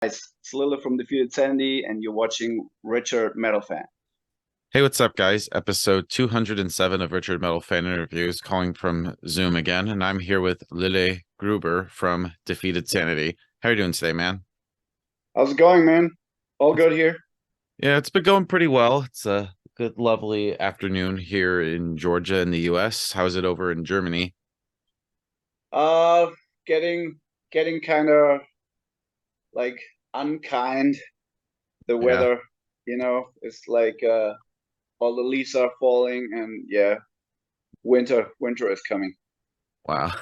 Guys, it's Lille from Defeated Sanity, and you're watching RichardMetalFan. Hey, what's up, guys? Episode 207 of Richard Metal Fan Interviews, calling from Zoom again, and I'm here with Lille Gruber from Defeated Sanity. How are you doing today, man? How's it going, man? All It's, good here? yeah, it's been going pretty well. It's a good, lovely afternoon here in Georgia in the US. How's it over in Germany? Uh, getting kind of like unkind. The Yeah, weather, it's like all the leaves are falling, and yeah, winter is coming. wow.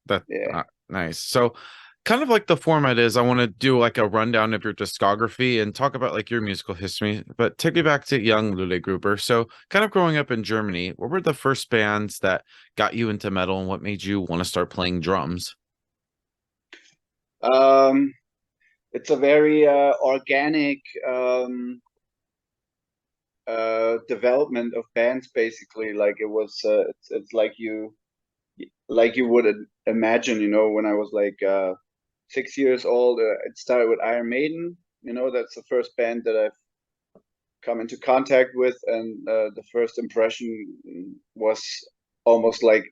That Yeah. nice. So, kind of like the format is, I want to do like a rundown of your discography and talk about like your musical history. But take me back to young Lule Gruber. So, kind of growing up in Germany, what were the first bands that got you into metal, and what made you want to start playing drums? Um, it's a very organic development of bands, basically. Like it was, it's like you would imagine, when I was like 6 years old. It started with Iron Maiden. That's the first band that I've come into contact with, and the first impression was almost like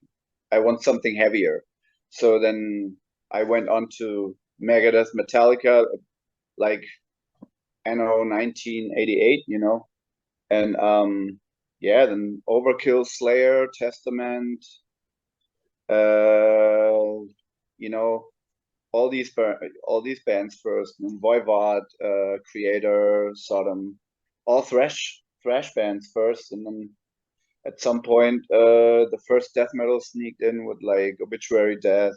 I want something heavier. So then I went on to Megadeth, Metallica, like anno 1988, and yeah, then Overkill, Slayer, Testament, uh, you know, all these bands first, and Voivod, Creator, Sodom, all thrash bands first, and then at some point, the first death metal sneaked in with like Obituary Death,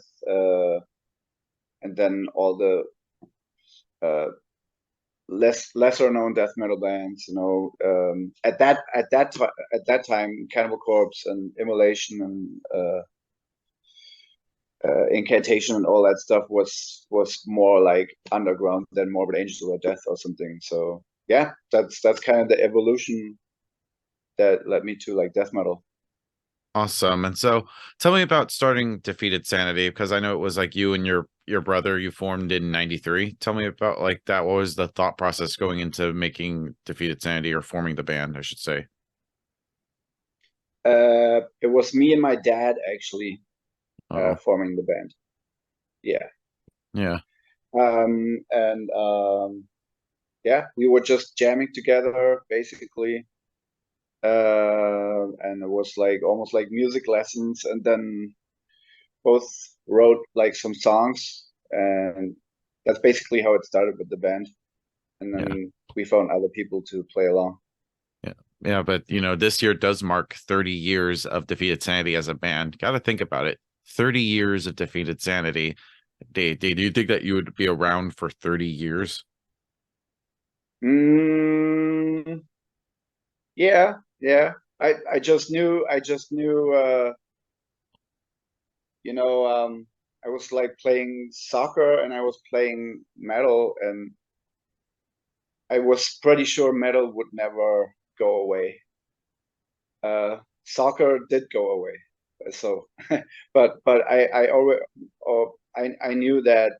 and then all the uh, lesser known death metal bands. At that time, Cannibal Corpse and Immolation and Incantation and all that stuff was more like underground than Morbid Angel or Death or something. So yeah, that's kind of the evolution that led me to like death metal. Awesome. And so, tell me about starting Defeated Sanity, because I know it was like you and your brother you formed in '93. Tell me about like that. What was the thought process going into making Defeated Sanity, or forming the band, I should say? It was me and my dad actually Oh, forming the band. Yeah. yeah. And yeah, we were just jamming together basically. And it was like almost like music lessons, and then both wrote like some songs, and that's basically how it started with the band. And Yeah. then we found other people to play along. Yeah. Yeah, but this year does mark 30 years of Defeated Sanity as a band. Got to think about it. 30 years of Defeated Sanity. Do you think that you would be around for 30 years? Mm, yeah, yeah. I just knew I was like playing soccer and I was playing metal, and I was pretty sure metal would never go away. Soccer did go away, so but I always I knew that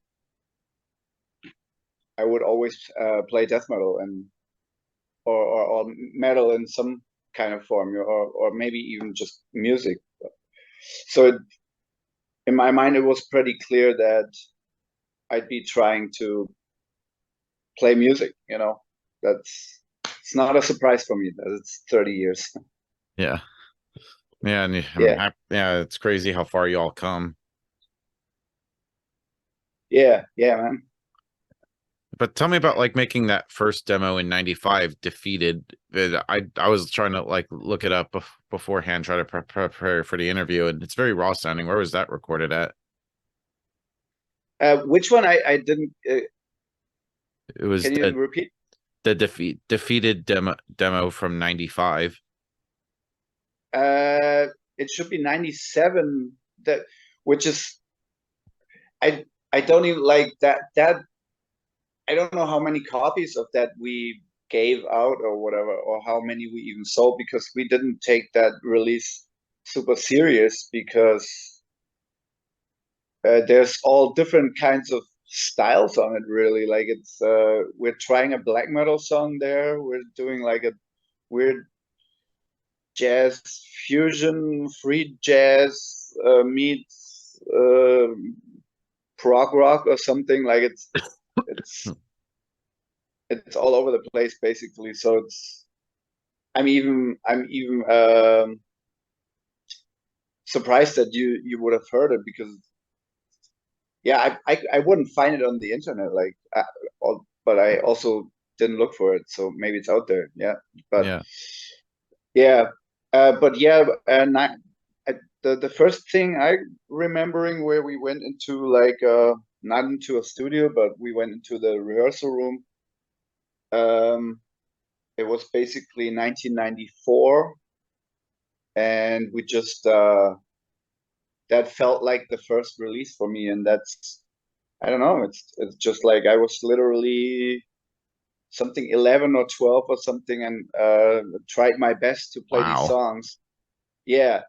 I would always play death metal and or metal in some kind of form, or maybe even just music. So in my mind, it was pretty clear that I'd be trying to play music. That's it's not a surprise for me that it's 30 years. Yeah. Yeah, and Yeah, yeah, it's crazy how far you all come. yeah, man. But tell me about like making that first demo in '95, Defeated. I was trying to like look it up beforehand, try to prepare for the interview, and it's very raw sounding. Where was that recorded at? Which one I didn't? It was Can you repeat? the Defeated demo from '95. Uh, it should be 97. That which is I I don't even like that. I don't know how many copies of that we gave out or whatever, or how many we even sold, because we didn't take that release super serious, because there's all different kinds of styles on it really. Like it's we're trying a black metal song there. We're doing like a weird jazz fusion, free jazz meets prog rock or something. Like it's it's all over the place basically. So it's I'm even surprised that you would have heard it because yeah, I wouldn't find it on the internet like but I also didn't look for it, so maybe it's out there. Yeah, but Yeah. yeah, but yeah, and the first thing I remembering where we went into like not into a studio, but we went into the rehearsal room. Um, it was basically 1994, and we just that felt like the first release for me, and that's I don't know, it's just like I was literally something 11 or 12 or something, and tried my best to play these Wow. songs. Yeah,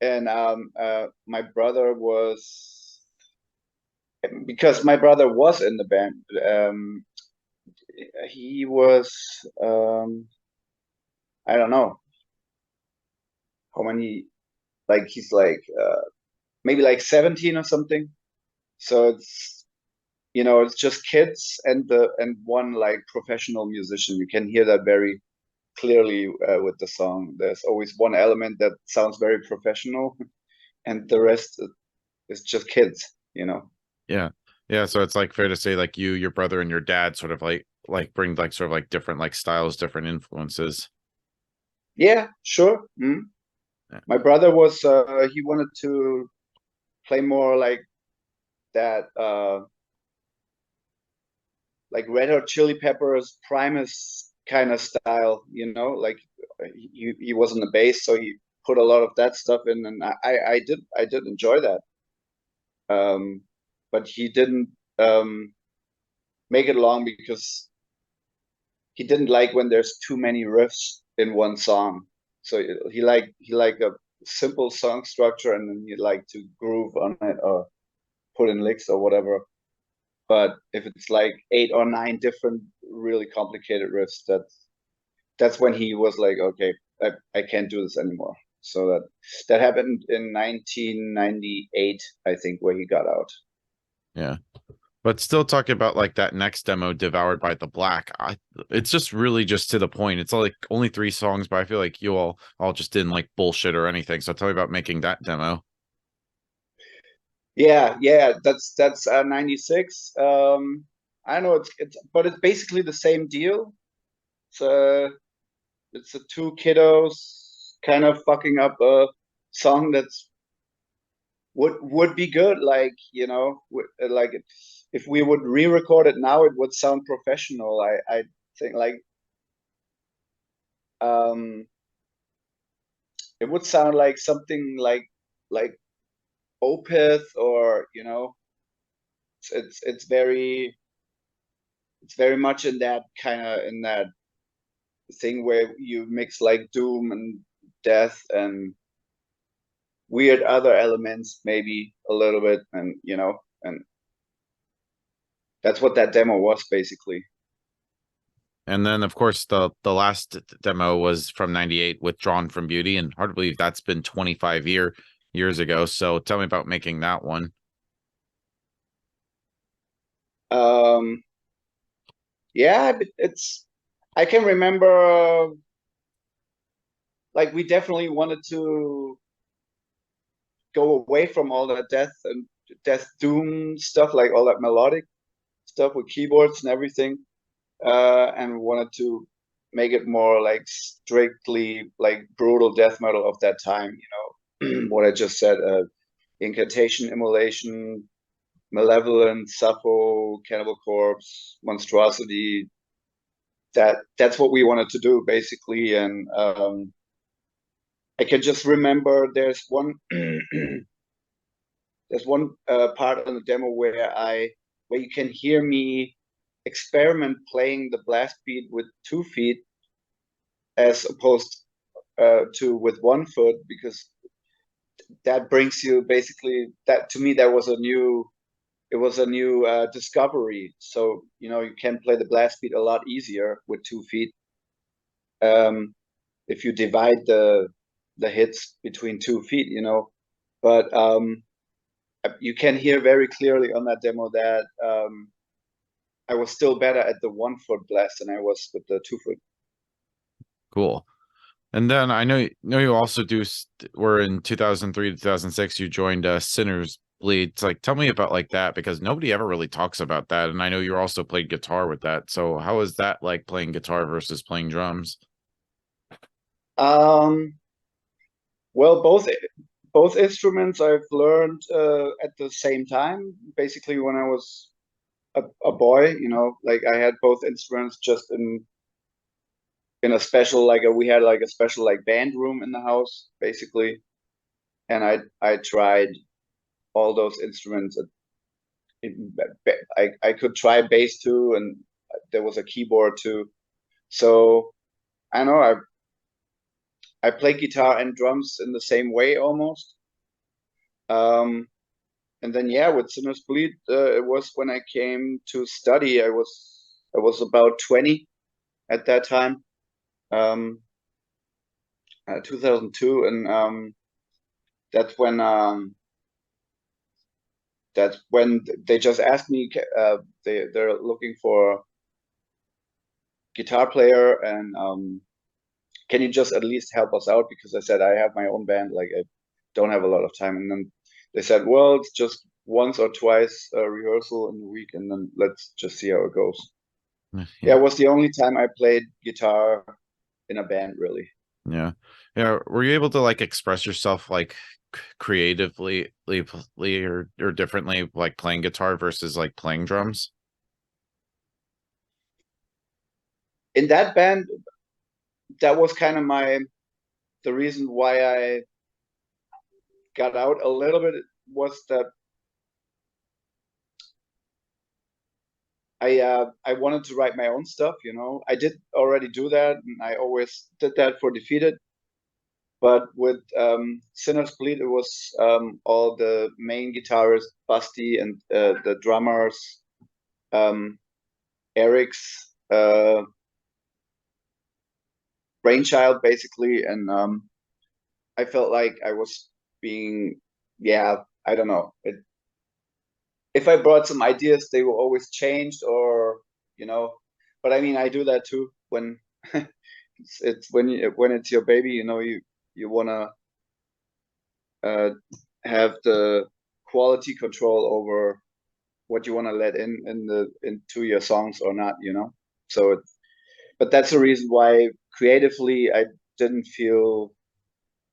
and my brother was because my brother was in the band. He was I don't know how many, like he's like maybe like 17 or something. So it's it's just kids and one like professional musician. You can hear that very clearly with the song. There's always one element that sounds very professional, and the rest is just kids. Yeah. Yeah. So it's like fair to say like you, your brother, and your dad sort of like bring like sort of like different like styles, different influences. Yeah, sure. Yeah. My brother was he wanted to play more like that like Red Hot Chili Peppers Primus kind of style, like he was on the bass, so he put a lot of that stuff in, and I did enjoy that. Um, but he didn't make it long because he didn't like when there's too many riffs in one song. So he liked a simple song structure, and then he liked to groove on it or put in licks or whatever. But if it's like 8 or 9 different really complicated riffs, that's when he was like, okay, I can't do this anymore. So that happened in 1998, I think, where he got out. Yeah. But still talking about like that next demo, Devoured by the Black. It's just really just to the point. It's like only 3 songs, but I feel like you all just didn't like bullshit or anything. So tell me about making that demo. Yeah, yeah, that's 96. I know but it's basically the same deal. It's it's a two kiddos kind of fucking up a song that's would be good. Like like if we would re-record it now, it would sound professional. I think like um it would sound like something like Opeth, or it's very much in that kind of in that thing where you mix like doom and death and weird other elements maybe a little bit, and that's what that demo was basically. And then of course the last demo was from 98, Withdrawn from Beauty, and hard to believe that's been 25 years ago. So tell me about making that one. um yeah, but I can remember like we definitely wanted to go away from all that death doom stuff, like all that melodic stuff with keyboards and everything, and wanted to make it more like strictly like brutal death metal of that time. What I just said: Incantation, Immolation, Malevolent, Sappho, Cannibal Corpse, Monstrosity. That's what we wanted to do basically, and I can just remember there's one part on the demo where you can hear me experiment playing the blast beat with 2 feet as opposed to with 1 foot, because that brings you basically that to me that was was a new discovery. So you can play the blast beat a lot easier with 2 feet if you divide the hits between 2 feet. But you can hear very clearly on that demo that I was still better at the 1 foot blast than I was with the 2 foot. Cool. And then I know you also were in 2003 to 2006 you joined Sinner's Bleed. It's like, tell me about like that, because nobody ever really talks about that, and I know you also played guitar with that. So how is that like, playing guitar versus playing drums? Um, well, both instruments I've learned at the same time. Basically, when I was a boy, like I had both instruments just in a special we had like a special like band room in the house, basically, and I tried all those instruments. I could try bass too, and there was a keyboard too. So I know I play guitar and drums in the same way almost. Um, and then yeah, with Sinner's Bleed, it was when I came to study. I was about 20 at that time, 2002, and that's when they just asked me. They're looking for guitar player, and can you just at least help us out? Because I said I have my own band, like I don't have a lot of time. And then they said, well, it's just once or twice a rehearsal in the week, and then let's just see how it goes. Yeah, it Yeah. was the only time I played guitar in a band, really. Yeah. Yeah. Were you able to like express yourself like creatively or differently, like playing guitar versus like playing drums? In that band, that was kind of the reason why I got out a little bit, was that I wanted to write my own stuff. I did already do that, and I always did that for Defeated. But with Sinner's Bleed, it was all the main guitarists, Basti, and the drummers, um, Eric's brainchild, basically. And I felt like I was being, yeah, I don't know. If I brought some ideas, they were always changed, or you know. But I mean, I do that too when it's when it's your baby. You wanna have the quality control over what you want to let into your songs or not. So but that's the reason why creatively I didn't feel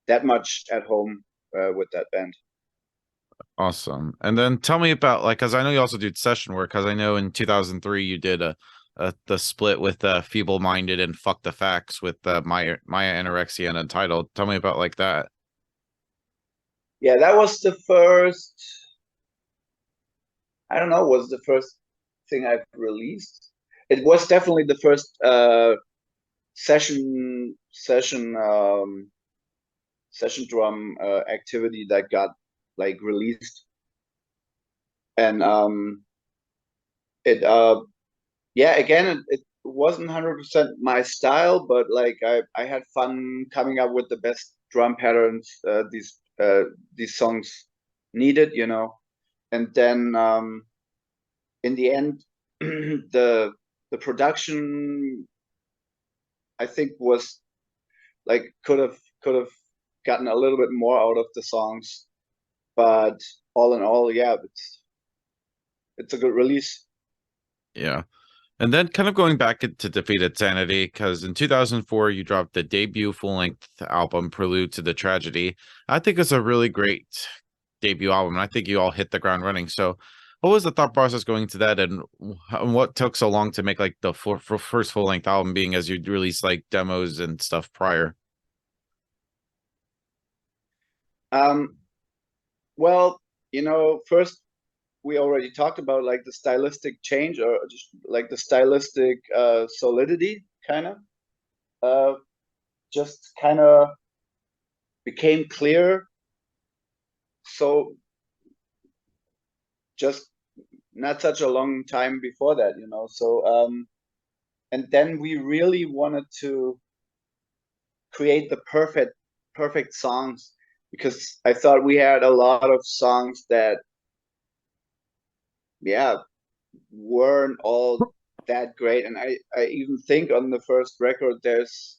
that much at home with that band. Awesome. And then tell me about like, because I know you also did session work, because I know in 2003 you did the split with Feeble Minded and Fuck the Facts with Maya Anorexia and Untitled. Tell me about like that. Yeah, that was the first, I don't know, was the first thing I've released. It was definitely the first session drum activity that got like released. And it yeah, again, it wasn't 100% my style, but like I had fun coming up with the best drum patterns these songs needed. And then in the end, the production, I think, was like could have gotten a little bit more out of the songs, but all in all, yeah, it's a good release. Yeah. And then kind of going back to Defeated Sanity, because in 2004 you dropped the debut full-length album Prelude to the Tragedy. I think it's a really great debut album, and I think you all hit the ground running. So what was the thought process going into that, and what took so long to make like the first full-length album, being as you'd released like demos and stuff prior? um well, first we already talked about like the stylistic change, or just like the stylistic solidity, kind of just kind of became clear. So just not such a long time before that, you know. So and then we really wanted to create the perfect songs, because I thought we had a lot of songs that, yeah, weren't all that great. And I even think on the first record there's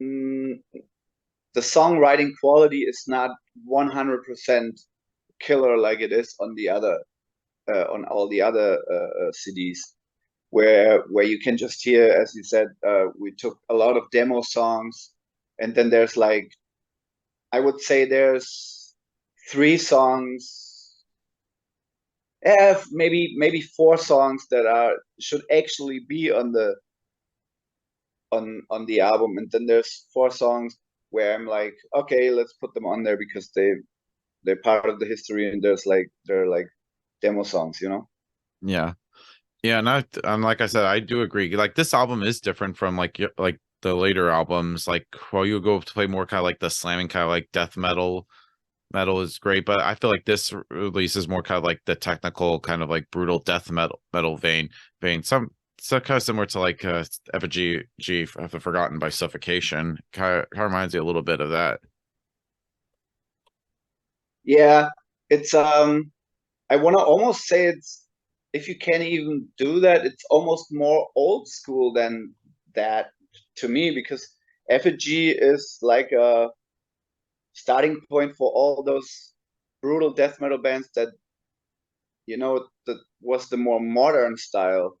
mm, the songwriting quality is not 100% killer like it is on the other on all the other CDs, where you can just hear, as you said, we took a lot of demo songs, and then there's like, I would say there's 3 songs, maybe 4 songs that are should actually be on the album, and then there's 4 songs where I'm like, okay, let's put them on there because they're part of the history, and they're like demo songs, you know. Yeah. Yeah, and like I said, I do agree. Like this album is different from like the later albums. Like while you go to play more kind of like the slamming kind of like death metal is great, but I feel like this release is more kind of like the technical kind of like brutal death metal vein. Some kind of similar to like Effigy G, I've forgotten by Suffocation. Kind of reminds me a little bit of that. Yeah, it's I want to almost say it's, if you can even do that, it's almost more old school than that to me, because Effigy is like a starting point for all those brutal death metal bands that, you know, that was the more modern style.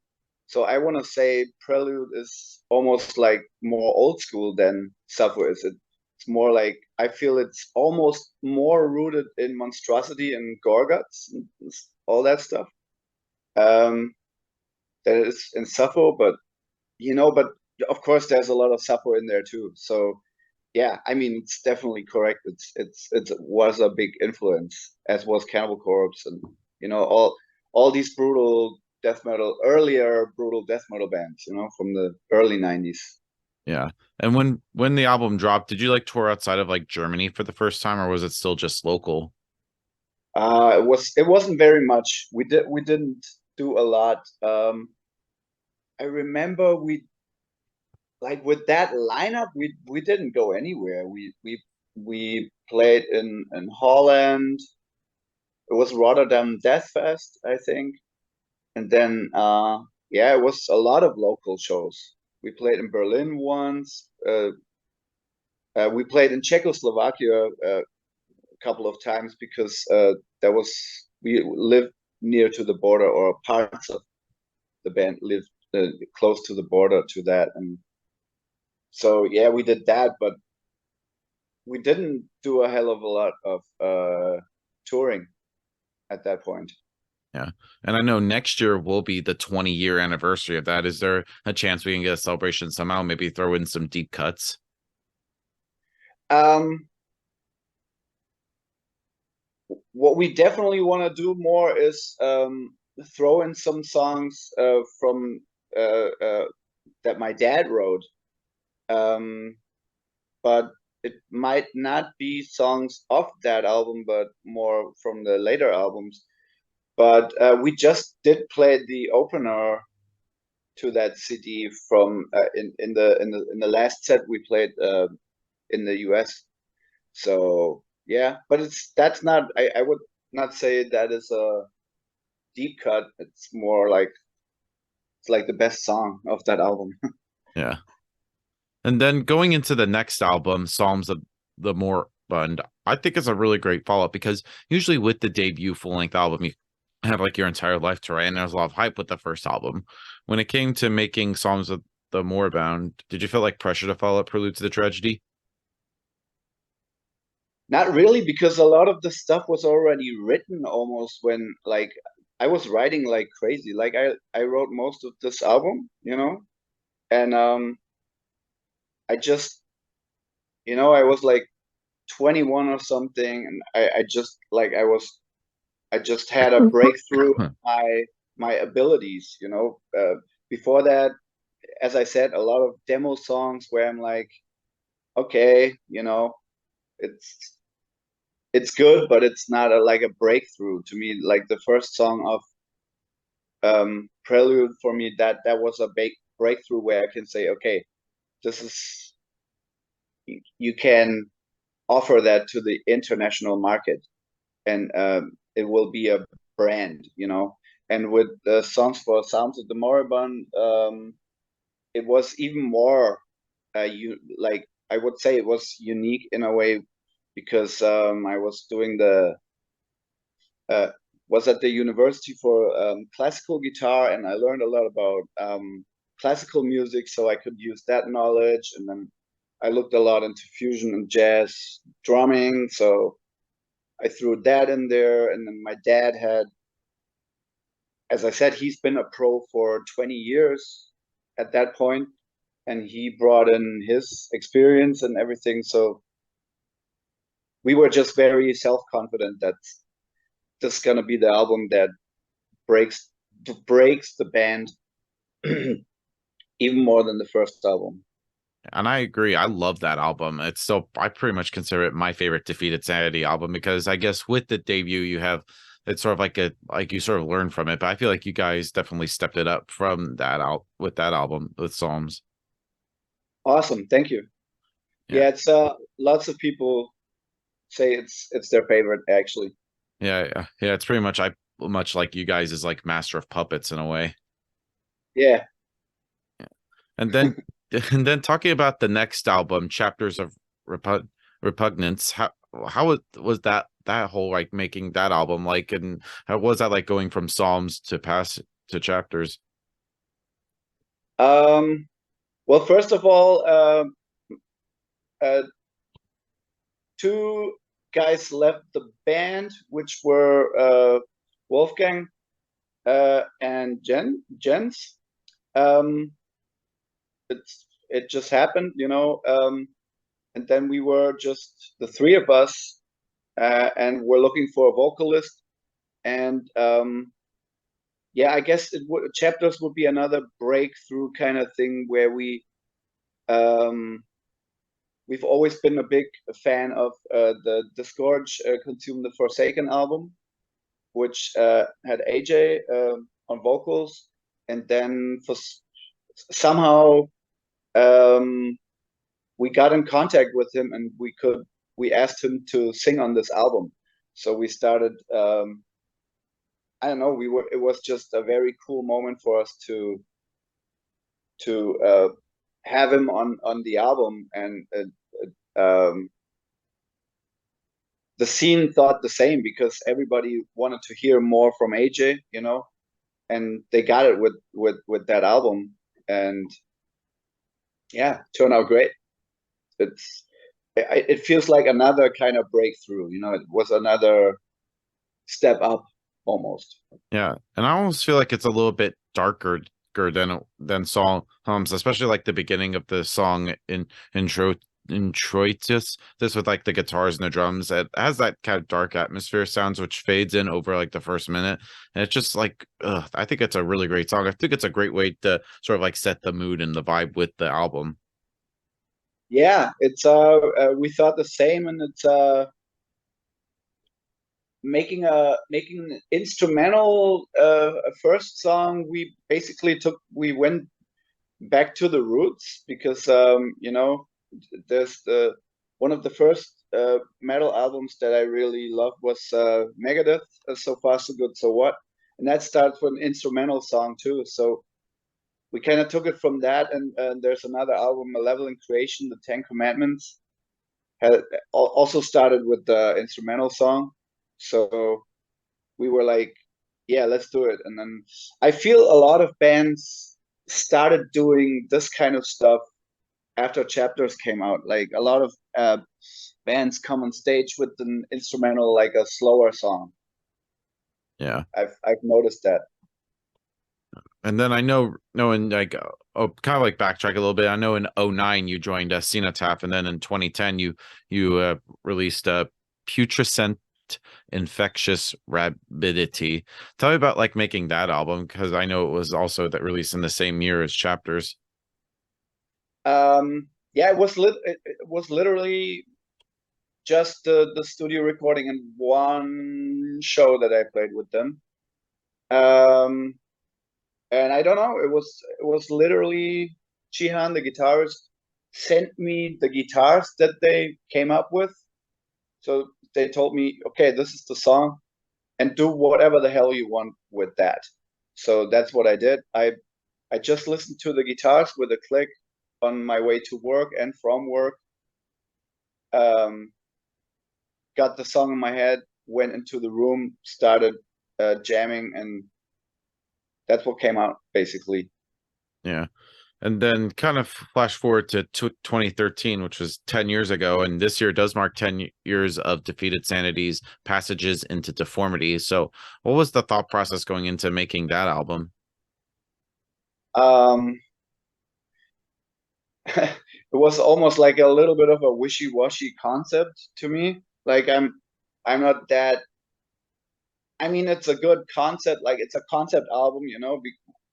So I want to say Prelude is almost like more old school than Suffer is. It's more like, I feel it's almost more rooted in monstrosity and Gorguts and all that stuff. Um, that is in Suffer, but you know, but of course there's a lot of Suffer in there too. So yeah, I mean, it's definitely correct. It was a big influence, as was Cannibal Corpse, and you know, all these brutal death metal, earlier brutal death metal bands, you know, from the early '90s. Yeah. And when the album dropped, did you like tour outside of like Germany for the first time, or was it still just local? It wasn't very much. We didn't do a lot. I remember we, like, with that lineup, we didn't go anywhere. We played in Holland. It was Rotterdam Death Fest, I think. And then yeah, it was a lot of local shows. We played in Berlin once. We played in Czechoslovakia a couple of times, because there was, we lived near to the border, or parts of the band lived close to the border to that, and so yeah, we did that, but we didn't do a hell of a lot of touring at that point. Yeah. And I know next year will be the 20-year anniversary of that. Is there a chance we can get a celebration somehow? Maybe throw in some deep cuts? Um, what we definitely want to do more is throw in some songs from that my dad wrote, um, but it might not be songs off that album, but more from the later albums. But we just did play the opener to that CD from in the last set we played in the US. So yeah, but that's not, I would not say that is a deep cut. It's more like, it's like the best song of that album. Yeah. And then going into the next album, Psalms of the Moribund, I think it's a really great follow-up because usually with the debut full-length album, you have like your entire life to write, and there's a lot of hype with the first album. When it came to making Psalms of the Moribund, did you feel like pressure to follow up Prelude to the Tragedy? Not really, because a lot of the stuff was already written almost when, like, I was writing like crazy. Like I wrote most of this album, you know, and I just, you know, I was like 21 or something, and I just like, I just had a breakthrough in my abilities, you know. Before that, as I said, a lot of demo songs where I'm like, okay, you know, it's it's good, but it's not like a breakthrough to me. Like the first song of Prelude for me, that was a big breakthrough where I can say, okay, this is you can offer that to the international market, and it will be a brand, you know. And with the songs for Sounds of the Moribund, it was even more like I would say it was unique in a way because I was doing the uh, was at the university for classical guitar, and I learned a lot about classical music, so I could use that knowledge. And then I looked a lot into fusion and jazz drumming, so I threw that in there. And then my dad had, as I said, he's been a pro for 20 years at that point, and he brought in his experience and everything. So we were just very self-confident that this is gonna be the album that breaks breaks the band even more than the first album. And I agree. I love that album. It's still, I pretty much consider it my favorite Defeated Sanity album because I guess with the debut, you have it's sort of like like you sort of learn from it. But I feel like you guys definitely stepped it up from that out with that album with Psalms. Awesome, thank you. Yeah. Yeah, it's lots of people say it's their favorite actually. Yeah. It's pretty much much like you guys is like Master of Puppets in a way. Yeah. Yeah. And then and then talking about the next album, Chapters of Repugnance, was that whole like making that album like, and how was that like going from Psalms to past to Chapters? Um, well, first of all, uh, two guys left the band, which were Wolfgang and Jens. Um, it just happened, you know. And then we were just the three of us, and we're looking for a vocalist. And yeah, I guess Chapters would be another breakthrough kind of thing where um, we've always been a big fan of the Disgorge Consume the Forsaken album, which had AJ on vocals, and then for somehow um, we got in contact with him, and we asked him to sing on this album. So we started. I don't know. It was just a very cool moment for us to have him on the album, and the scene thought the same because everybody wanted to hear more from AJ, you know, and they got it with that album, and yeah, turned out great. It's it feels like another kind of breakthrough, you know. It was another step up almost. Yeah, and I almost feel like it's a little bit darker than songs, especially like the beginning of the song in intro introitus, this with like the guitars and the drums. It has that kind of dark atmosphere sounds which fades in over like the first minute, and it's just like I think it's a really great song. I think it's a great way to sort of like set the mood and the vibe with the album. Yeah, it's we thought the same, and it's making an instrumental first song. We basically we went back to the roots because you know, there's the one of the first metal albums that I really loved was Megadeth, So Far So Good So What, and that starts with an instrumental song too. So we kind of took it from that, and there's another album, A Level in Creation, The Ten Commandments, had also started with the instrumental song. So we were like, yeah, let's do it. And then I feel a lot of bands started doing this kind of stuff after Chapters came out. Like a lot of bands come on stage with an instrumental, like a slower song. Yeah. I've noticed that. And then I know, knowing like, oh, kind of like backtrack a little bit. I know in '09 you joined Cenotaph, and then in 2010 you released Putrescent Infectious Rabidity. Tell me about like making that album because I know it was also that released in the same year as Chapters. Yeah, it was literally just the studio recording and one show that I played with them. And I don't know, it was literally Chihan, the guitarist, sent me the guitars that they came up with. So they told me, okay, this is the song, and do whatever the hell you want with that. So that's what I did. I just listened to the guitars with a click on my way to work and from work. Um, got the song in my head, went into the room, started jamming, and that's what came out basically. Yeah. And then kind of flash forward to 2013, which was 10 years ago. And this year does mark 10 years of Defeated Sanity's passages into Deformity. So what was the thought process going into making that album? Um, it was almost like a little bit of a wishy-washy concept to me. Like I'm not that. I mean, it's a good concept. Like it's a concept album,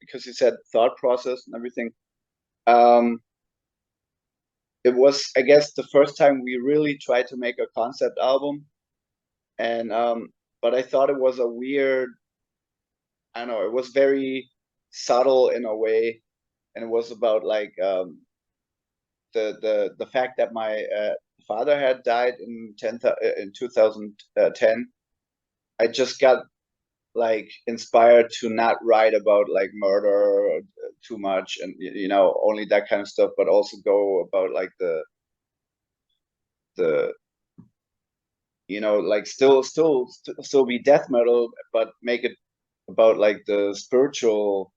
because you said thought process and everything. Um, it was, I guess, the first time we really tried to make a concept album, and but I thought it was a weird. I don't know. It was very subtle in a way, and it was about like the fact that my father had died in 2010. I just got like inspired to not write about like murder too much, and only that kind of stuff, but also go about like the like still be death metal, but make it about like the spiritual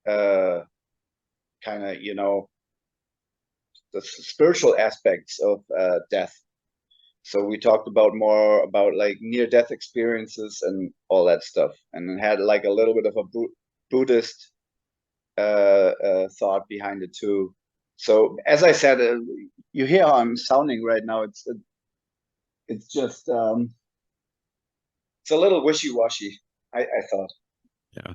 uh kind of the spiritual aspects of death. So we talked about more about like near death experiences and all that stuff, and it had like a little bit of a Buddhist thought behind it too. So as I said, you hear how I'm sounding right now. It's just it's a little wishy-washy. I thought. Yeah.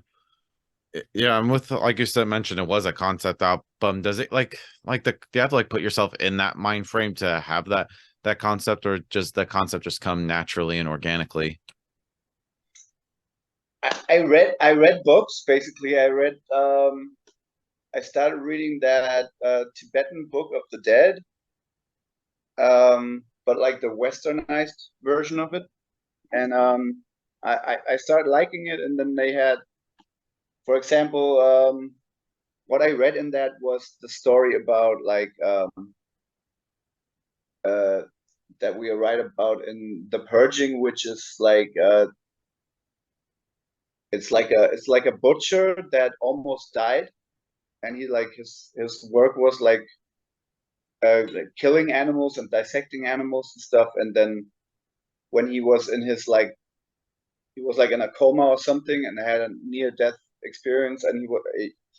Yeah, I'm with, like you said, mentioned it was a concept album. Does it like do you have to like put yourself in that mind frame to have that concept, or just the concept just come naturally and organically? I read books basically. I started reading that Tibetan Book of the Dead, but like the westernized version of it, and I started liking it. And then they had, for example, what I read in that was the story about like uh, that we write about in the Purging, which is like it's like a butcher that almost died, and he like his work was like killing animals and dissecting animals and stuff. And then when he was like in a coma or something and had a near death experience, and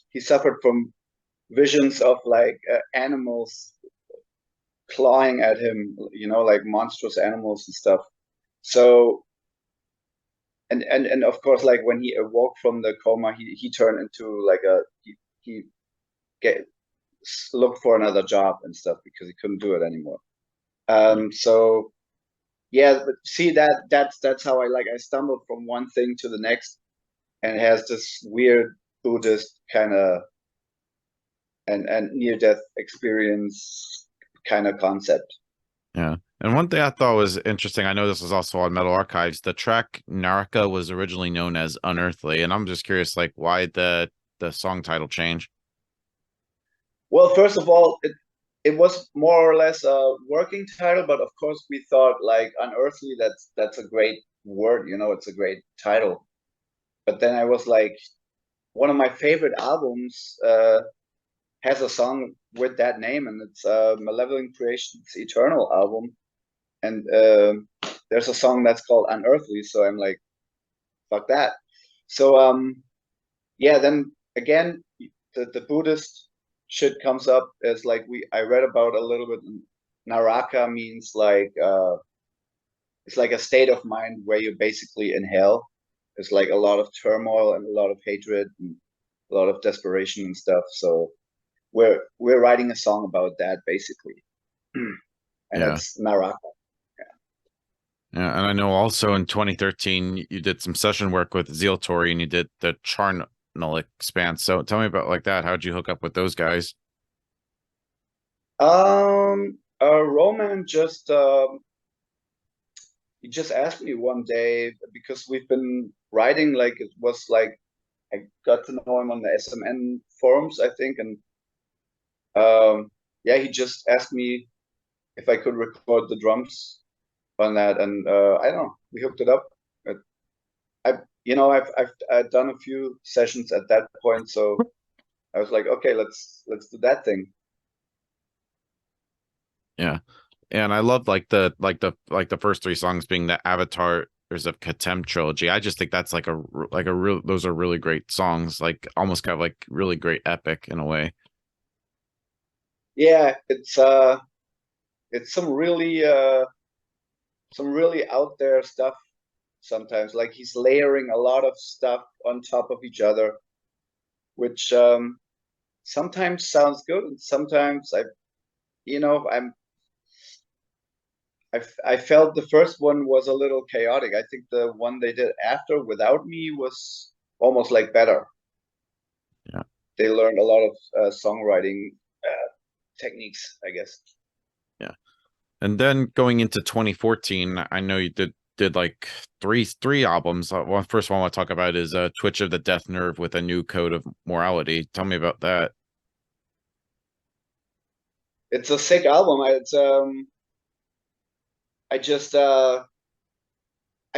he suffered from visions of like animals clawing at him, like monstrous animals and stuff. So and of course, like when he awoke from the coma, he turned into like he get looked for another job and stuff because he couldn't do it anymore. So yeah, but see that's how I stumbled from one thing to the next, and it has this weird Buddhist kind of and near death experience kind of concept. Yeah. And one thing I thought was interesting, I know this was also on Metal Archives, the track Naraka was originally known as Unearthly, and I'm just curious like why the song title change. Well, first of all, it was more or less a working title, but of course we thought like unearthly. That's a great word, it's a great title. But then I was like, one of my favorite albums has a song with that name, and it's Malevolent Creation's Eternal album, and there's a song that's called Unearthly. So I'm like, fuck that. So yeah, then again, the Buddhist shit comes up as like I read about a little bit. Naraka means like it's like a state of mind where you're basically in hell. It's like a lot of turmoil and a lot of hatred and a lot of desperation and stuff. So we're writing a song about that basically, and Yeah. that's Naraka. Yeah, and I know also in 2013 you did some session work with Zeal Tori and you did the Charnel Expanse. So tell me about like that. How'd you hook up with those guys? Roman just he just asked me one day because we've been writing, like it was like I got to know him on the SMN forums, I think, and yeah, he just asked me if I could record the drums on that, and I don't know, we hooked it up. It, I, I've done a few sessions at that point, so I was like, okay, let's do that thing. Yeah. And I love like the first three songs being the Avatars of Contempt trilogy. I just think that's like a real those are really great songs, like almost kind of like really great epic in a way. Yeah, it's some really out there stuff sometimes. Like he's layering a lot of stuff on top of each other, which sometimes sounds good, and sometimes you know, I felt the first one was a little chaotic. I think the one they did after without me was almost like better. Yeah. They learned a lot of songwriting techniques, I guess. Yeah. And then going into 2014, I know you did like three albums. Well, first one I want to talk about is Twitch of the Death Nerve with a New Code of Morality. Tell me about that. It's a sick album. I just I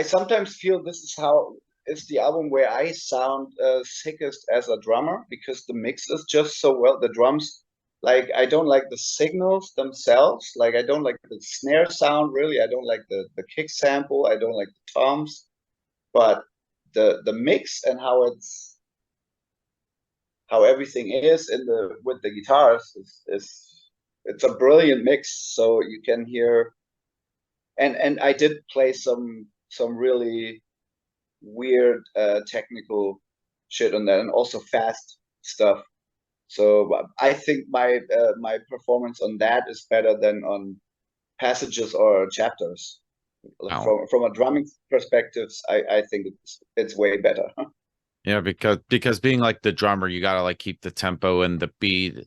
sometimes feel this is how it's the album where I sound sickest as a drummer because the mix is just so well. The drums, like I don't like the signals themselves. Like I don't like the snare sound really. I don't like the kick sample. I don't like the toms. But the mix and how everything is in the with the guitars is it's a brilliant mix. So you can hear and I did play some really weird technical shit on that, and also fast stuff. So I think my performance on that is better than on passages or chapters. Wow. From a drumming perspective, I think it's way better. Yeah, because being like the drummer, you gotta like keep the tempo and the beat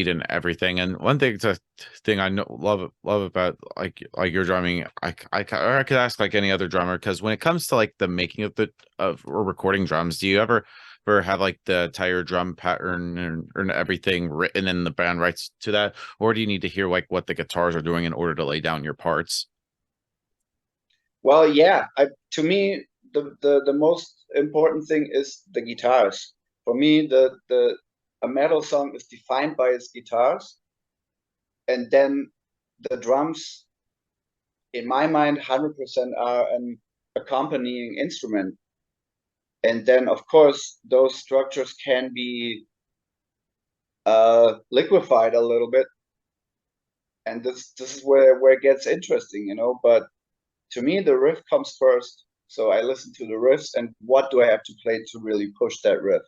and everything. And one thing, it's a thing I know love about like your drumming. Or I could ask like any other drummer because when it comes to like the making of the of or recording drums, do you ever have like the entire drum pattern and everything written in the band rights to that, or do you need to hear like what the guitars are doing in order to lay down your parts? Well, yeah, to me the most important thing is the guitars. For me, the a metal song is defined by its guitars, and then the drums, in my mind, 100% are an accompanying instrument. And then, of course, those structures can be liquefied a little bit, and this is where it gets interesting, you know. But to me, the riff comes first. So I listen to the riffs and what do I have to play to really push that riff.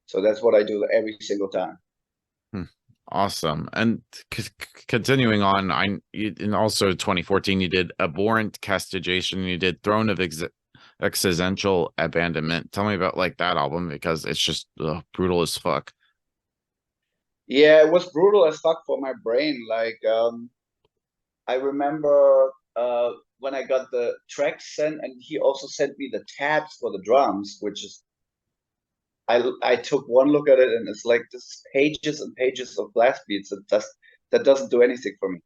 So that's what I do every single time. Hmm. Awesome. And continuing on, in also 2014, you did Abhorrent Castigation, you did Throne of Existential Abandonment. Tell me about like that album because it's just brutal as fuck. Yeah, it was brutal as fuck for my brain. Like I remember when I got the tracks sent, and he also sent me the tabs for the drums, which is I took one look at it, and it's like this pages and pages of blast beats that doesn't do anything for me.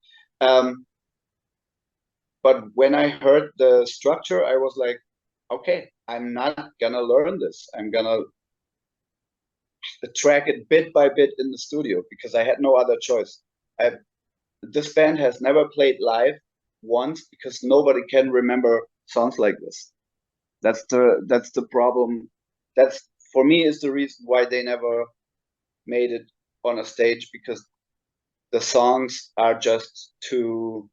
But when I heard the structure, I was like, okay, I'm not gonna learn this. I'm gonna track it bit by bit in the studio because I had no other choice. I, this band has never played live once because nobody can remember songs like this. That's the problem. That's for me is the reason why they never made it on a stage because the songs are just too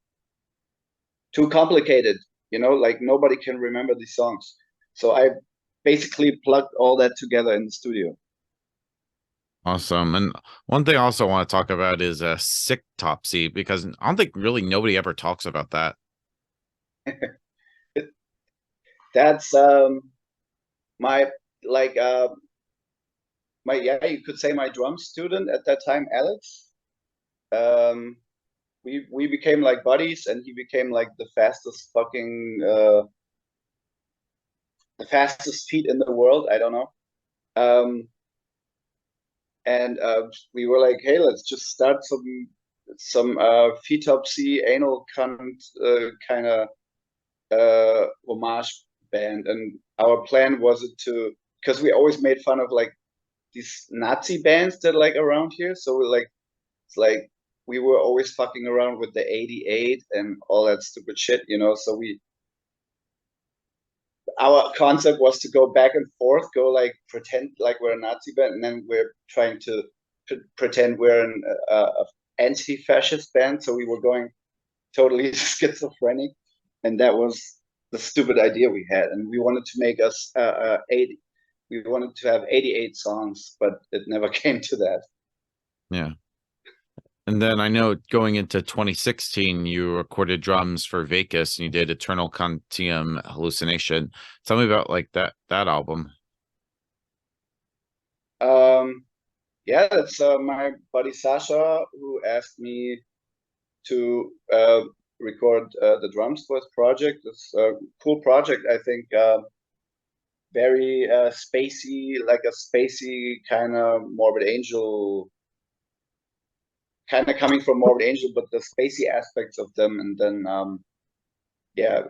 complicated. You know, like nobody can remember these songs. So I basically plugged all that together in the studio. Awesome. And one thing I also want to talk about is Sick Topsy because I don't think really nobody ever talks about that. That's my like my yeah, you could say my drum student at that time, Alex. Um, we became like buddies, and he became like the fastest feet in the world. I don't know. Um, and we were like, hey, let's just start some feet topsy anal cunt kind of homage band. And our plan was to, because we always made fun of like these Nazi bands that like around here. So we're like, it's like we were always fucking around with the 88 and all that stupid shit, you know. So our concept was to go back and forth, go like pretend like we're a Nazi band, and then we're trying to pretend we're an anti-fascist band. So we were going totally schizophrenic, and that was the stupid idea we had. And we wanted to make us 80. We wanted to have 88 songs, but it never came to that. Yeah. And then I know going into 2016, you recorded drums for Vacus and you did Eternal Contium Hallucination. Tell me about like that album. Yeah, that's my buddy Sasha who asked me to record the drums for his project. It's a cool project, I think. Very spacey, like a spacey kind of Morbid Angel, kind of coming from Morbid Angel, but the spacey aspects of them. And then, yeah,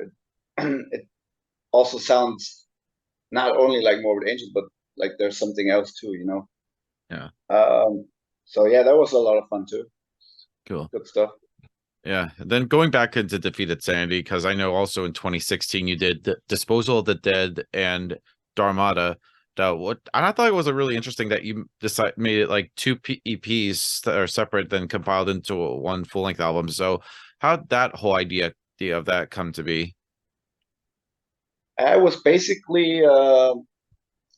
it also sounds not only like Morbid Angel, but like there's something else too, you know? Yeah. So yeah, that was a lot of fun too. Cool. Good stuff. Yeah. Then going back into Defeated Sanity, because I know also in 2016 you did Disposal of the Dead and Dharmata. What and I thought it was a really interesting that you made it like two EPs that are separate, then compiled into one full length album. So how'd that whole idea of that come to be? I was basically a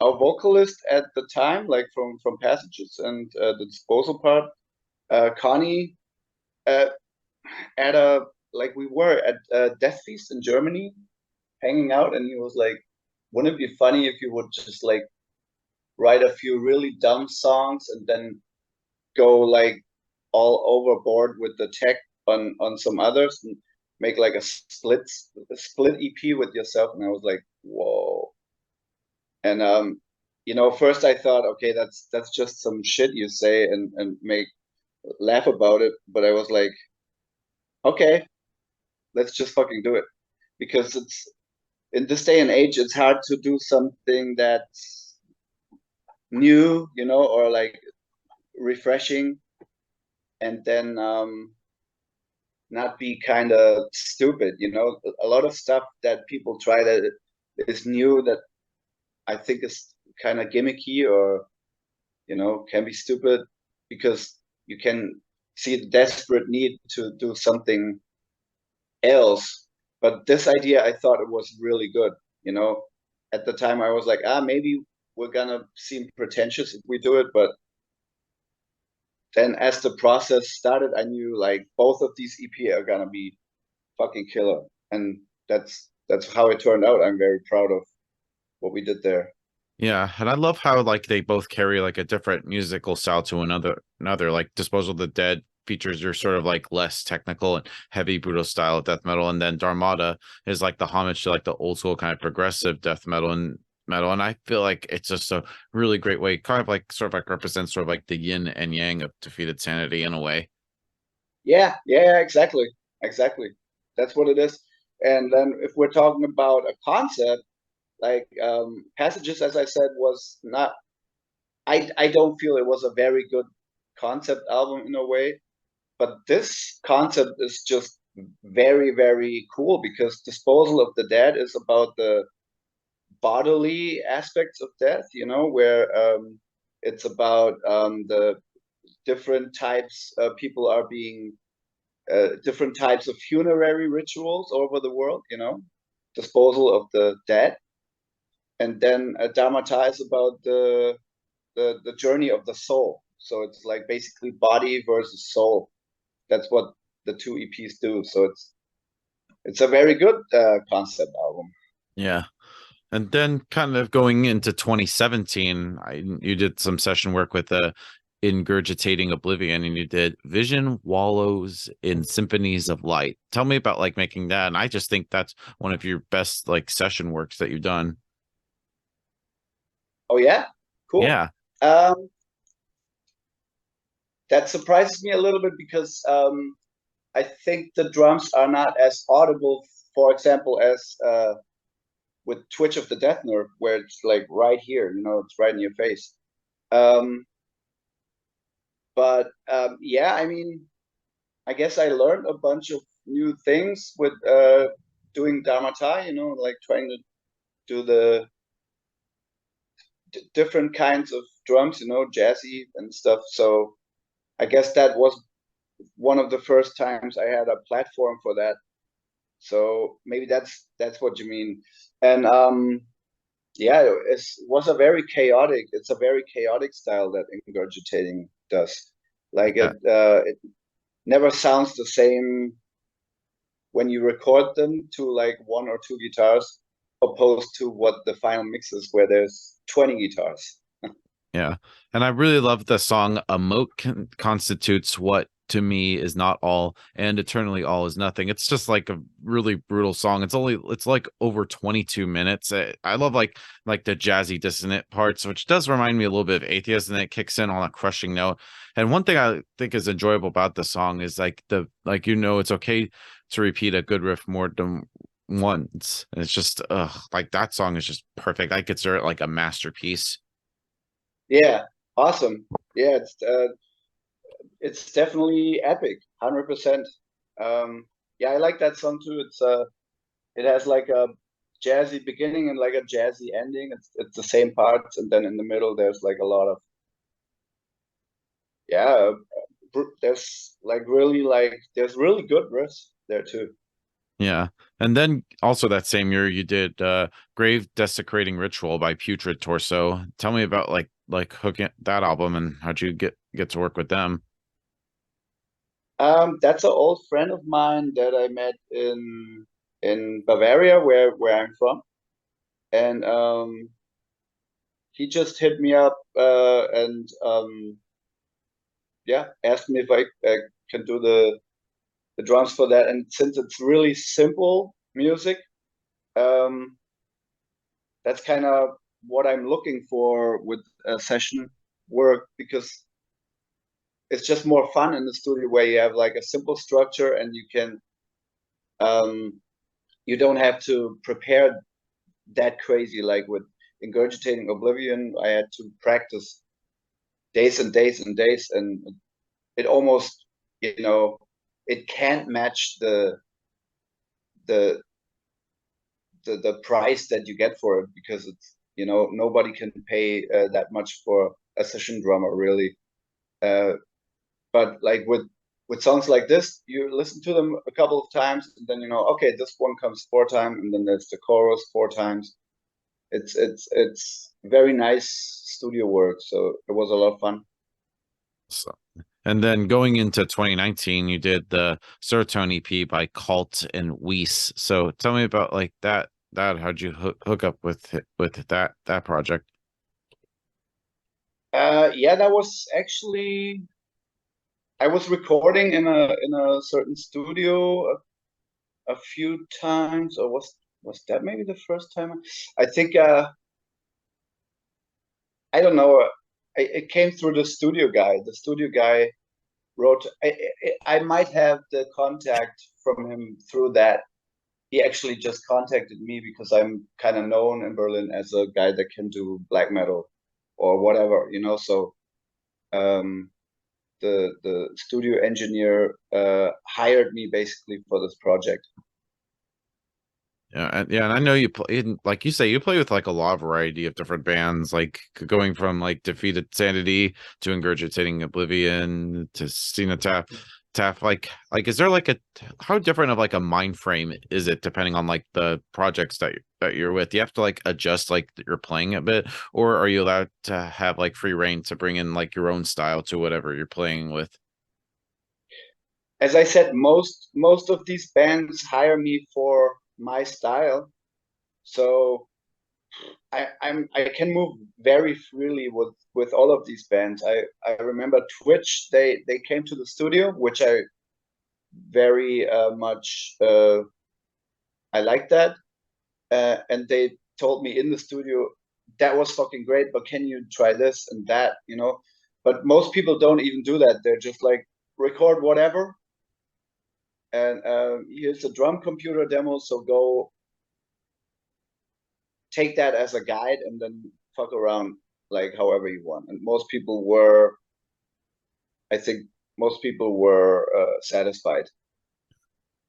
vocalist at the time, like from Passages and the Disposal part. Connie uh, at a like we were at a Death Feast in Germany, hanging out, and he was like, "Wouldn't it be funny if you would just like write a few really dumb songs and then go like all overboard with the tech on some others and make like a split EP with yourself?" And I was like, "Whoa!" And first I thought, okay, that's just some shit you say and make laugh about it. But I was like, okay, let's just fucking do it, because it's in this day and age, it's hard to do something that's new, or like refreshing, and then not be kind of stupid. A lot of stuff that people try that is new that I think is kind of gimmicky, or can be stupid, because you can see the desperate need to do something else. But this idea, I thought it was really good. At the time, I was like, maybe we're gonna seem pretentious if we do it. But then, as the process started, I knew like both of these EP are gonna be fucking killer, and that's how it turned out. I'm very proud of what we did there. Yeah, and I love how like they both carry like a different musical style to another. Like Disposal of the Dead features your sort of like less technical and heavy brutal style of death metal, and then Dharmata is like the homage to like the old school kind of progressive death metal. And I feel like it's just a really great way, kind of like sort of like represents sort of like the yin and yang of Defeated Sanity in a way. Yeah, exactly. That's what it is. And then if we're talking about a concept, like Passages, as I said, was not. I don't feel it was a very good concept album in a way, but this concept is just very, very cool, because Disposal of the Dead is about the bodily aspects of death, where it's about the different types people are being different types of funerary rituals over the world, Disposal of the Dead. And then Dharmata is about the journey of the soul. So it's like basically body versus soul. That's what the two EPs do. So it's a very good concept album. Yeah. And then kind of going into 2017, you did some session work with Ingurgitating Oblivion, and you did Vision Wallows in Symphonies of Light. Tell me about like making that. And I just think that's one of your best like session works that you've done. Oh yeah, cool. Yeah. Um, that surprises me a little bit because I think the drums are not as audible, for example, as with Twitch of the Death Nerve, where it's like right here, it's right in your face. Um, but yeah, I mean, I guess I learned a bunch of new things with doing Dharmata, like trying to do the different kinds of drums, jazzy and stuff. So I guess that was one of the first times I had a platform for that. So maybe that's what you mean. And yeah, it was a very chaotic. It's a very chaotic style that ingurgitating does. Like it never sounds the same when you record them to like one or two guitars, opposed to what the final mix is, where there's 20 guitars. Yeah. And I really love the song A Moat Constitutes What to Me Is Not All and Eternally All Is Nothing. It's just like a really brutal song. It's like over 22 minutes. I love like the jazzy dissonant parts, which does remind me a little bit of Atheist, and it kicks in on a crushing note. And one thing I think is enjoyable about the song is like it's okay to repeat a good riff more than once. It's just like that song is just perfect. I consider it like a masterpiece. Yeah, awesome. Yeah, it's definitely epic, 100%. Yeah, I like that song too. It has like a jazzy beginning and like a jazzy ending. It's the same parts, and then in the middle there's like a lot of, yeah, there's really good riffs there too. Yeah. And then also that same year you did Grave Desecrating Ritual by Putrid Torso. Tell me about like hooking that album and how'd you get to work with them? That's an old friend of mine that I met in Bavaria, where I'm from, and he just hit me up and yeah, asked me if I can do the drums for that. And since it's really simple music, um, that's kind of what I'm looking for with session work, because it's just more fun in the studio where you have like a simple structure, and um, you don't have to prepare that crazy. Like with Ingurgitating Oblivion, I had to practice days and days and days, and it almost, you know, it can't match the the price that you get for it, because it's, nobody can pay that much for a session drummer, really. Uh, but like with songs like this, you listen to them a couple of times, and then okay, this one comes four times, and then there's the chorus four times. It's very nice studio work, so it was a lot of fun. So, and then going into 2019, you did the Serotonin EP by Cult and Weiss. So tell me about like that how'd you hook up with that project? Yeah, that was actually, I was recording in a certain studio a few times, or was that maybe the first time? I think I don't know. It came through the studio guy. The studio guy wrote. I might have the contact from him through that. He actually just contacted me because I'm kind of known in Berlin as a guy that can do black metal or whatever, So um, the studio engineer hired me basically for this project. And I know you play, like you say, you play with like a lot of variety of different bands, like going from like Defeated Sanity to Ingurgitating Oblivion to Cenotaph. Like, is there like how different of like a mind frame is it depending on like the projects that you're with? Do you have to like adjust like you're playing a bit, or are you allowed to have like free reign to bring in like your own style to whatever you're playing with? As I said, most of these bands hire me for my style, so I can move very freely with all of these bands. I remember Twitch. They came to the studio, which I very much I like that. And they told me in the studio that was fucking great, but can you try this and that? But most people don't even do that. They're just like record whatever, and here's a drum computer demo. So go take that as a guide and then fuck around like however you want. And most people were, I think, most people were satisfied.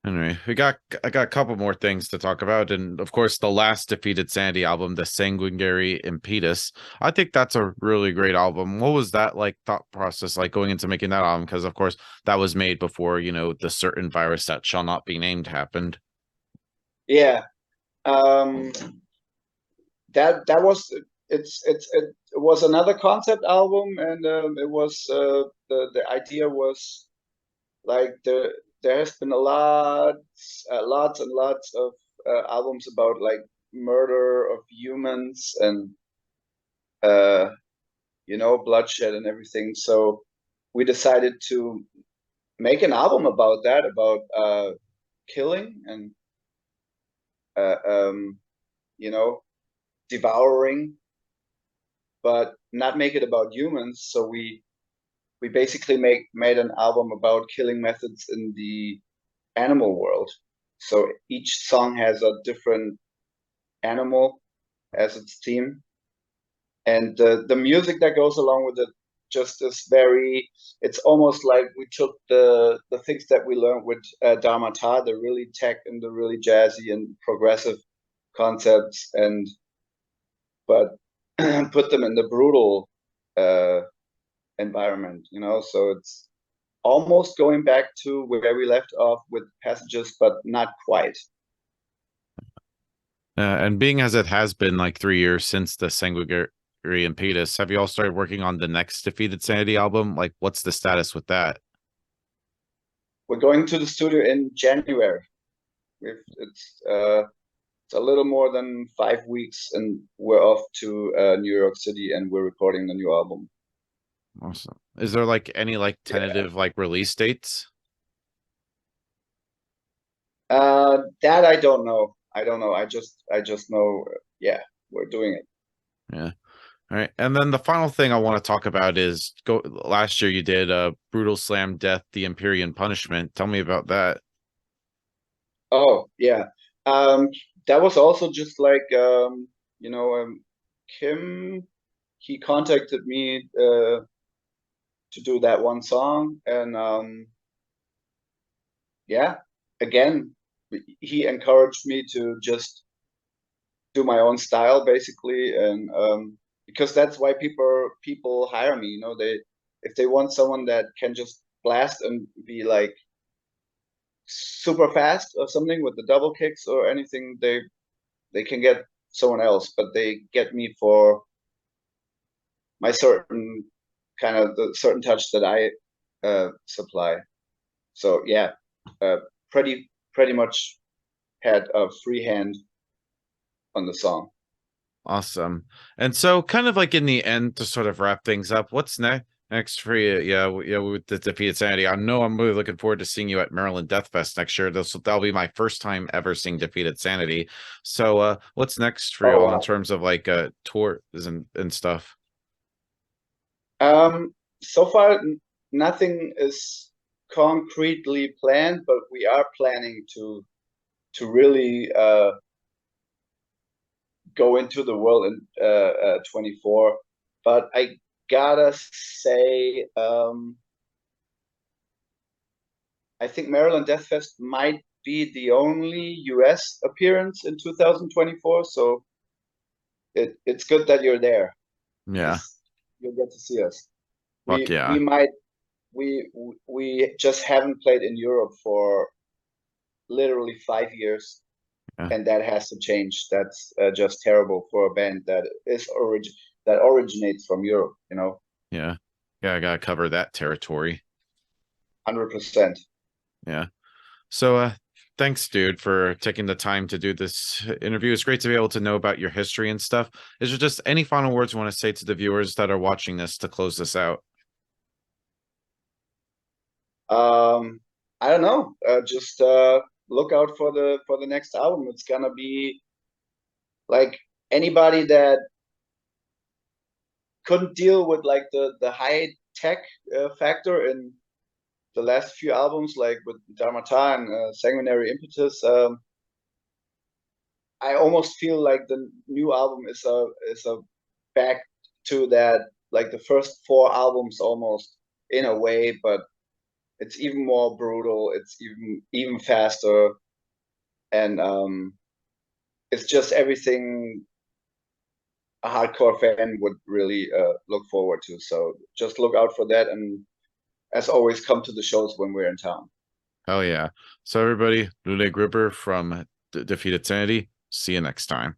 Anyway, I got a couple more things to talk about, and of course, the last Defeated Sanity album, the Sanguinary Impetus. I think that's a really great album. What was that like thought process like going into making that album? Because of course, that was made before the certain virus that shall not be named happened. Yeah, um, that was it was another concept album, and it was the idea was like there has been lots and lots of albums about like murder of humans and uh, bloodshed and everything. So we decided to make an album about that, about killing and uh, um, you know devouring, but not make it about humans. So we basically made an album about killing methods in the animal world. So each song has a different animal as its theme, and the music that goes along with it just is very. It's almost like we took the things that we learned with Dharmata, the really tech and the really jazzy and progressive concepts, and but put them in the brutal uh, environment. So it's almost going back to where we left off with passages, but not quite. And being as it has been like 3 years since the Sanguinary Impetus, have you all started working on the next Defeated Sanity album? Like, what's the status with that? We're going to the studio in January. It's a little more than 5 weeks, and we're off to New York City, and we're recording the new album. Awesome. Is there like any like Yeah. tentative like release dates? That I don't know. I don't know. I just know. Yeah, we're doing it. Yeah. All right. And then the final thing I want to talk about is go last year you did Brutal Slam Death, the Empyrean Punishment. Tell me about that. Oh yeah. Um, that was also just like Kim. He contacted me to do that one song, and yeah, again, he encouraged me to just do my own style basically, and because that's why people hire me. They if they want someone that can just blast and be like super fast or something with the double kicks or anything, they can get someone else, but they get me for my certain kind of the certain touch that I supply. So yeah, uh, pretty much had a free hand on the song. Awesome. And so kind of like in the end to sort of wrap things up, what's next for you? Yeah, yeah, with the Defeated Sanity. I know I'm really looking forward to seeing you at Maryland Death Fest next year. That'll be my first time ever seeing Defeated Sanity. So what's next for Oh y'all in wow. terms of like tours and stuff? So far, nothing is concretely planned, but we are planning to really go into the world in 24. But I gotta say, I think Maryland Death Fest might be the only US appearance in 2024. So it's good that you're there Yeah. because you'll get to see us. Fuck We yeah. might we just haven't played in Europe for literally 5 years, Yeah. and that has to change. That's just terrible for a band that originates from Europe. Yeah. Yeah, I gotta cover that territory. 100%. Yeah. So Thanks, dude, for taking the time to do this interview. It's great to be able to know about your history and stuff. Is there just any final words you want to say to the viewers that are watching this to close this out? I don't know. Just look out for the next album. It's gonna be like anybody that couldn't deal with like the high tech factor in the last few albums, like with Dharmata and Sanguinary Impetus. I almost feel like the new album is a back to that, like the first four albums almost in a way, but it's even more brutal. It's even faster, and it's just everything a hardcore fan would really look forward to. So just look out for that, and as always, come to the shows when we're in town. Hell yeah. So everybody, Lule Gruber from Defeated Sanity. See you next time.